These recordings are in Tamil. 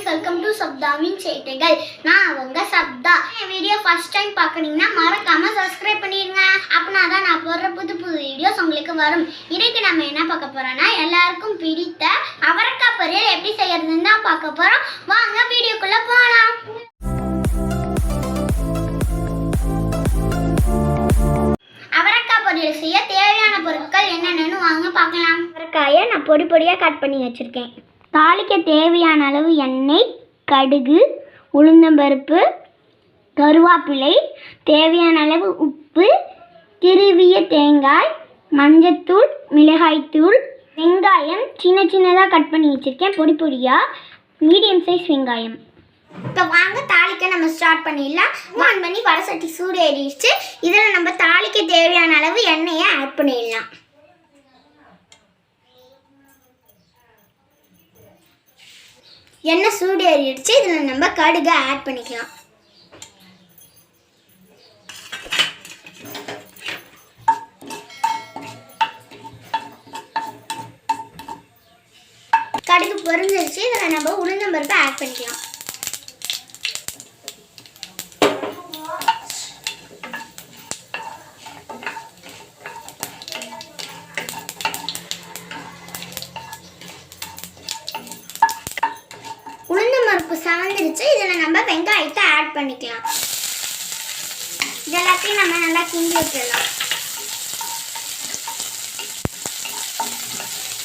welcome to Sapthavin settaigal. நான் அவங்க சப்தா. இந்த வீடியோ ஃபர்ஸ்ட் டைம் பார்க்கறீங்கன்னா மறக்காம subscribe பண்ணிடுங்க. அப்பனாதான் நான் போடுற புது வீடியோஸ் உங்களுக்கு வரும். இன்னைக்கு நாம என்ன பார்க்க போறோம்னா எல்லாருக்கும் பிடித்த அவரக்காய் பொரியல் எப்படி செய்யறதுன்னு தான் பார்க்க போறோம். வாங்க வீடியோக்குள்ள போலாம். அவரக்காய் பொரியல் செய்ய தேவையான பொருட்கள் என்னென்னு வாங்க பார்க்கலாம். அவரக்காயை நான் பொடி பொடியா கட் பண்ணி வச்சிருக்கேன். தாளிக்க தேவையான அளவு எண்ணெய், கடுகு, உளுந்தம்பருப்பு, கருவேப்பிலை, தேவையான அளவு உப்பு, திருவிய தேங்காய், மஞ்சத்தூள், மிளகாய்த்தூள், வெங்காயம் சின்ன சின்னதாக கட் பண்ணி வச்சுருக்கேன் பொடி பொடியாக, மீடியம் சைஸ் வெங்காயம். இப்போ வாங்க தாளிக்க நம்ம ஸ்டார்ட் பண்ணிடலாம். ஆன் பண்ணி வடசட்டி சூடு ஏறிடுச்சு. இதில் நம்ம தாளிக்க தேவையான அளவு எண்ணெயை ஆட் பண்ணிடலாம். எண்ணெய் சூடு ஏறிடுச்சு. இதில் நம்ம கடுகை ஆட் பண்ணிக்கலாம். கடுகு பொரிஞ்சிருச்சு. இதில் நம்ம உளுந்தம்பருப்பை ஆட் பண்ணிக்கலாம். உளுந்தம்பருப்பு சவந்துருச்சு. இதில் நம்ம வெங்காயத்தை ஆட் பண்ணிக்கலாம். இதெல்லாத்தையும் நம்ம நல்லா கிண்டி விட்டுடலாம்.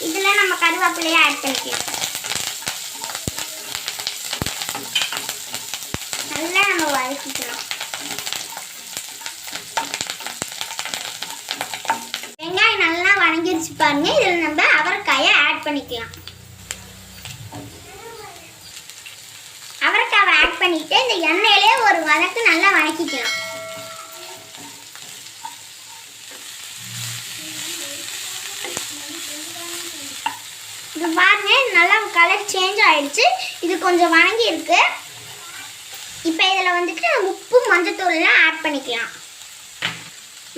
இதில் நம்ம கருவேப்பிலையை ஆட் பண்ணிக்கலாம். நல்லா நம்ம வதக்கிக்கலாம். வெங்காயம் நல்லா வதங்கிருச்சு பாருங்க. இதில் நம்ம அவரைக்காயை ஆட் பண்ணிக்கலாம். அவரைக்காவை ஆட் பண்ணிட்டு இந்த எண்ணெயிலே ஒரு வதக்கு நல்லா வதக்கிக்கலாம். இது பாருங்க, நல்லா கலர் சேஞ்ச் ஆயிடுச்சு. இது கொஞ்சம் வதங்கி இருக்கு. இப்போ இதில் வந்துட்டு உப்பு, மஞ்சத்தூள்லாம் ஆட் பண்ணிக்கலாம்.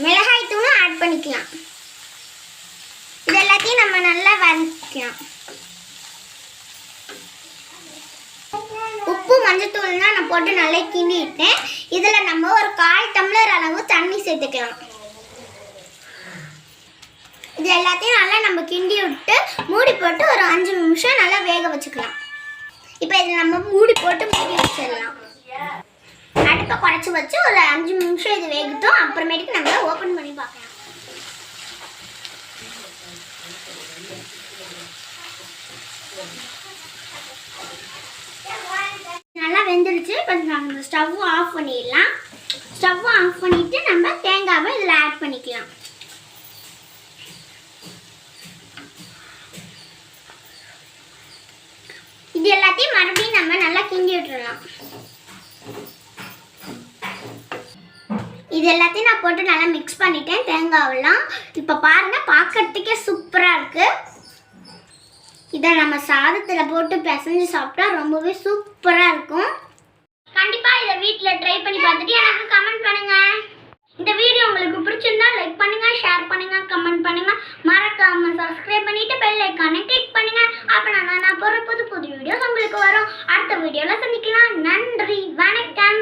மிளகாய் தூளும் ஆட் பண்ணிக்கலாம். இது எல்லாத்தையும் நம்ம நல்லா வதக்கிக்கலாம். உப்பு, மஞ்சத்தூள்லாம் நான் போட்டு நல்லா கிண்டிட்டேன். இதில் நம்ம ஒரு 1/4 டம்ளர் அளவு தண்ணி சேர்த்துக்கலாம். இது எல்லாத்தையும் நல்லா நம்ம கிண்டி விட்டு மூடி போட்டு ஒரு 5 நிமிஷம் நல்லா வேக வச்சுக்கலாம். இப்போ இதில் நம்ம மூடி போட்டு மூடி வச்சிடலாம். அடுப்பை குறைச்சி வச்சு ஒரு 5 நிமிஷம் இது வேகட்டும். அப்புறமேட்டுக்கு நம்ம ஓப்பன் பண்ணி பார்க்கலாம். நல்லா வெந்துடுச்சு. இப்போ நம்ம ஸ்டவ் ஆஃப் பண்ணிடலாம். ஸ்டவ் ஆஃப் பண்ணிவிட்டு நம்ம தேங்காவை இதில் ஆட் பண்ணிக்கலாம். இது எல்லாத்தையும் மறுபடியும் நம்ம நல்லா கிண்டி விட்டுறலாம். இது எல்லாத்தையும் நான் போட்டு நல்லா மிக்ஸ் பண்ணிட்டேன் தேங்காவெல்லாம். இப்போ பாருங்க, பார்க்கறதுக்கே சூப்பராக இருக்கு. இதை நம்ம சாதத்தில் போட்டு பிசைஞ்சு சாப்பிட்டா ரொம்பவே சூப்பராக இருக்கும். கண்டிப்பாக இதை வீட்டில் ட்ரை பண்ணி பார்த்துட்டு எனக்கு கமெண்ட் பண்ணுங்க. இந்த வீடியோ உங்களுக்கு பிடிச்சிருந்தா லைக் பண்ணுங்க, ஷேர் பண்ணுங்க, கமெண்ட் பண்ணுங்க. மறக்காம சப்ஸ்கிரைப் பண்ணிட்டு பெல் ஐகானை கிளிக் பண்ணுங்க. அப்போ நான் போடுற புது வீடியோஸ் உங்களுக்கு வரும். அடுத்த வீடியோவில் சந்திக்கலாம். நன்றி, வணக்கம்.